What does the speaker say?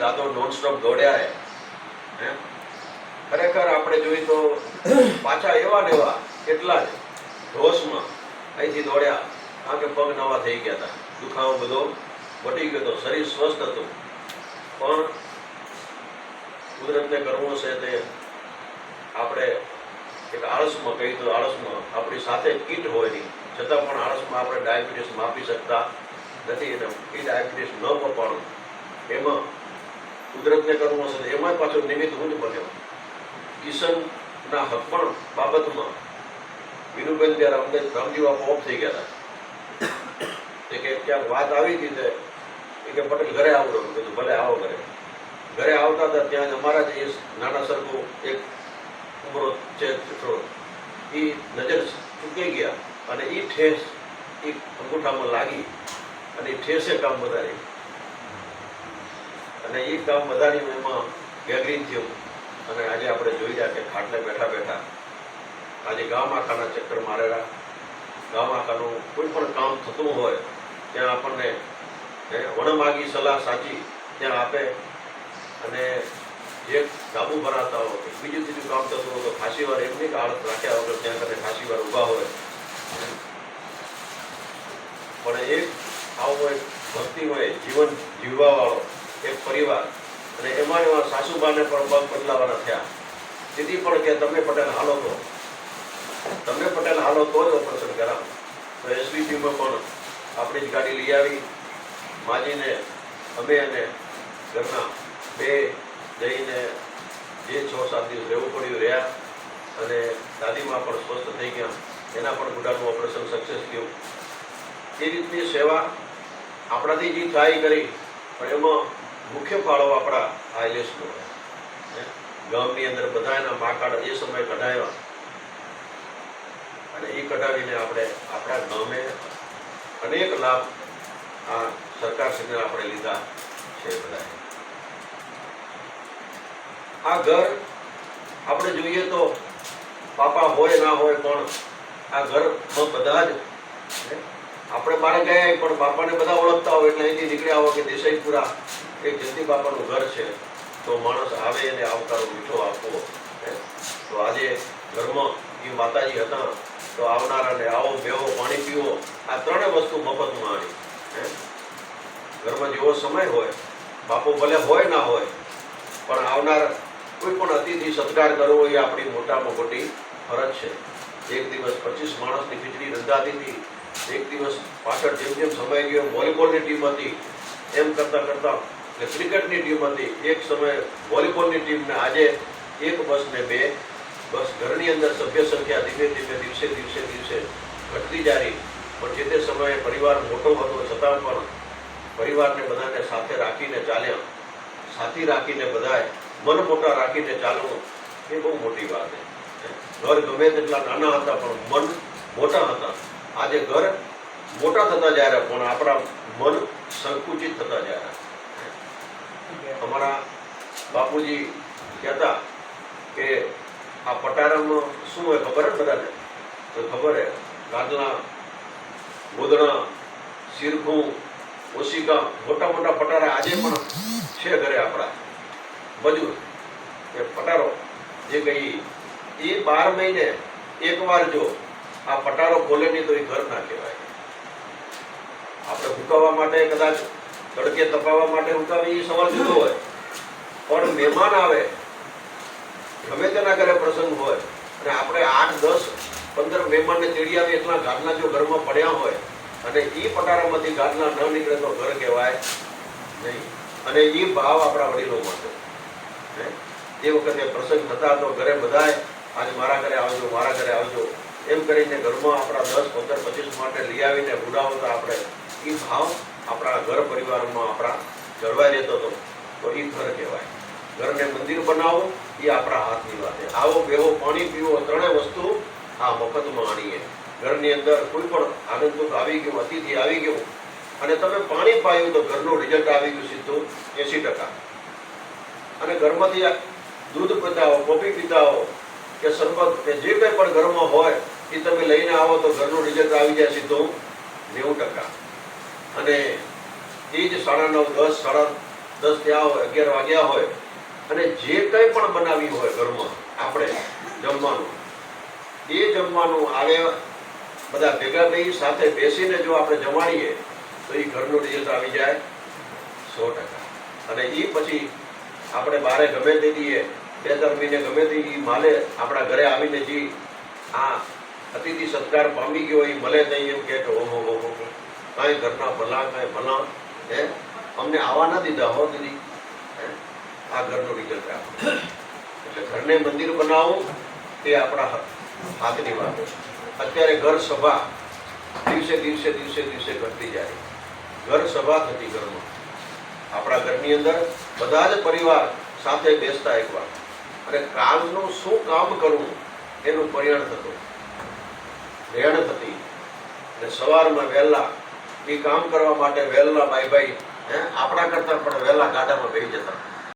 દાદો નોનસ્ટોપ દોડ્યા હે ખરેખર આપણે જોઈએ તો પાછા એવા ને એવા કેટલા જ જોશમાં અહીંથી દોડ્યા કારણ કે પગ નવા થઈ ગયા હતા, દુખાવો બધો મટી ગયો હતો, શરીર સ્વસ્થ હતું. પણ કુદરતને કરવું છે તે આપણે એક આળસમાં કહી તો આળસમાં આપણી સાથે કીટ હોય નહીં છતાં પણ આળસમાં આપણે ડાયાબિટીસ માપી શકતા નથી. એટલે એ ડાયાબિટીસ ન પપાણું એમાં કુદરતને કરવું હશે એમાં પાછો નિમિત્ત હું જ બન્યો. કિશનના હકપણ બાબતમાં વિનુબેન ત્યારે અમને રામજી બાપુ ઓફ થઈ ગયા હતા કે ક્યાંક વાત આવી હતી તે કે પટેલ ઘરે આવું રહ્યું, કીધું ભલે આવો ઘરે. ઘરે આવતા હતા ત્યાં અમારા જ એ નાના સરખું એક ઉમરો છે એ નજર ચૂકી ગયા અને એ ઠેસ એ અંગૂઠામાં લાગી અને એ ઠેસે કામ વધારી અને એ કામ વધાર્યું એમાં ગેંગ્રીન થયું અને આજે આપણે જોઈ રહ્યા કે ખાટલે બેઠા બેઠા આજે ગામ આખાના ચક્કર મારેલા. ગામ આખાનું કોઈ પણ કામ થતું હોય ત્યાં આપણને વણમાગી સલાહ સાચી ત્યાં આપે અને જે ડાબુ ભરાતા હોય બીજું ત્રીજું કામ થતું હોય તો ખાસી વાર એમ નહીં કે આળસ રાખ્યા વગર ત્યાં કરીને ખાસી વાર ઊભા હોય. પણ એક આવો એક ભક્તિમય જીવન જીવવાવાળો એક પરિવાર અને એમાં એવા સાસુબાને પણ પગ બદલાવાના થયા. તેથી પણ કે તમે પટેલ હાલો તો તમને પટેલ હાલો તો જ ઓપરેશન કરાવો. તો એસવીપીમાં પણ આપણી જ ગાડી લઈ આવી માજીને અમે અને ઘરના બે જઈને જે 6-7 દિવસ રહેવું પડ્યું રહ્યા અને દાદીમાં પણ સ્વસ્થ થઈ ગયા, એના પણ ગુડાનું ઓપરેશન સક્સેસ થયું. એ રીતની સેવા આપણાથી જે થાય કરી પણ એમાં મુખ્ય ફાળો આપણા આઈલેસનો ગામની અંદર બધા એના મા કાર્ડ એ સમયે કઢાવ્યા અને એ કઢાવીને આપણે આપણા ગામે અનેક લાભ આ સરકારશ્રીને આપણે લીધા છે. બધા આ ઘર આપણે જોઈએ તો પાપા હોય ના હોય પણ આ ઘરમાં બધા જ આપણે બહાર ગયા પણ બાપાને બધા ઓળખતા હોય એટલે અહીંથી નીકળ્યા હોય કે દેસાઈપુરા એક જયંતિ બાપાનું ઘર છે તો માણસ આવે અને આવકારો મીઠો આપવો. તો આજે ઘરમાં એ માતાજી હતા તો આવનારાને આવો બેહો પાણી પીવો આ ત્રણેય વસ્તુ મફતમાં આની. ઘરમાં જેવો સમય હોય બાપુ ભલે હોય ના હોય પણ આવનાર કોઈ પણ અતિથિ સત્કાર કરવો એ આપણી મોટામાં મોટી ફરજ છે. એક દિવસ 25 માણસની ખીચડી રંધાતી હતી, એક દિવસ પાછળ જેમ જેમ સમય ગયો વોલીબોલની ટીમ હતી એમ કરતાં કરતાં ક્રિકેટની ટીમ હતી, એક સમયે વોલીબોલની ટીમને આજે એક બસ ને 2 બસ. ઘરની અંદર સભ્ય સંખ્યા ધીમે ધીમે દિવસે ઘટતી જાય પણ જે તે સમયે પરિવાર મોટો હતો છતાં પણ પરિવારને બધાને સાથે રાખીને ચાલ્યા, સાથી રાખીને બધાએ મન મોટા રાખીને ચાલવું એ બહુ મોટી વાત છે. ઘર ગમે તેટલા નાના હતા પણ મન મોટા હતા. આજે ઘર મોટા થતા જાય પણ આપણા મન સંકુચિત થતા જાય. અમારા બાપુજી કહેતા કે આ પટારામાં શું હોય ખબર જ બધાને તો ખબર હે ગાદલા ગોદડા શીરખું ઓશિકા મોટા મોટા પટારા આજે પણ છે ઘરે આપણા મજૂર એ પટારો જે કઈ એ 12 મહિને એકવાર જો આ પટારો ખોલે નહીં તો એ ઘર ના કહેવાય. આપણે હુકાવવા માટે કદાચ તડકે તપાવવા માટે હુકાવી એ સવાલ જુદો હોય પણ મહેમાન આવે ગમે તેના ઘરે પ્રસંગ હોય અને આપણે 8-10-15 મહેમાનને તેડી આવી એટલા ગાદલા જો ઘરમાં પડ્યા હોય અને એ પટારામાંથી ગાદલા ન નીકળે તો ઘર કહેવાય નહીં. અને એ ભાવ આપણા વડીલો માટે એ વખતે પ્રસંગ થતા તો ઘરે બધાએ આજે મારા ઘરે આવજો મારા ઘરે આવજો એમ કરીને ઘરમાં આપણા 10-15-25 માટે લઈ આવીને ઉડાવતા આપણે એ ભાવ આપણા ઘર પરિવારમાં આપણા જળવાઈ રહેતો હતો તો એ ઘર કહેવાય. ઘરને મંદિર બનાવો એ આપણા હાથની વાત છે. આવો બેહો પાણી પીવો ત્રણેય વસ્તુ આ મફતમાં આણીએ. ઘરની અંદર કોઈ પણ આગંતુક આવી ગયું અતિથિ આવી ગયું અને તમે પાણી પાયું તો ઘરનું રિઝલ્ટ આવી ગયું સીધું 80%. અને ઘરમાંથી દૂધ પીતા હો કોફી પીતા હો કે શરબત કે જે કંઈ પણ ઘરમાં હોય એ તમે લઈને આવો તો ઘરનું રિઝલ્ટ આવી જાય સીધું 90%. અને એ જ 9:30, 10, 10 થયા હોય, 11 વાગ્યા હોય, અને જે કંઈ પણ બનાવ્યું હોય ઘરમાં આપણે જમવાનું, એ જમવાનું આવે બધા ભેગા થઈ સાથે બેસીને જો આપણે જમાડીએ તો એ ઘરનું રિઝલ્ટ આવી જાય 100%. અને એ પછી આપણે બહારે ગમે તે દઈએ, 2-4 મહિને ગમે તે માલે આપણા ઘરે આવીને જે આ અતિથિ સત્કાર પામી ગયો એ મળે નહીં એમ કે ઓહો ઓહો કાંઈ ઘરના ભલા કાંઈ ભલા અમને આવા ના દીધા હો દીદી. આ ઘરનું રિઝલ્ટ આપે. એટલે ઘરને મંદિર બનાવવું એ આપણા હાથની વાત છે. અત્યારે ઘર સભા દિવસે દિવસે દિવસે દિવસે ઘટતી જાય. ઘર સભા થતી ઘરમાં, આપણા ઘરની અંદર બધા જ પરિવાર સાથે બેસતા એકવાર, અને કાલનું શું કામ કરવું એનું પરિણામ થતું, રેણ થતી. અને સવારમાં વહેલા એ કામ કરવા માટે વહેલા ભાઈ આપણા કરતા પણ વહેલા ગાડામાં બેસી જતા.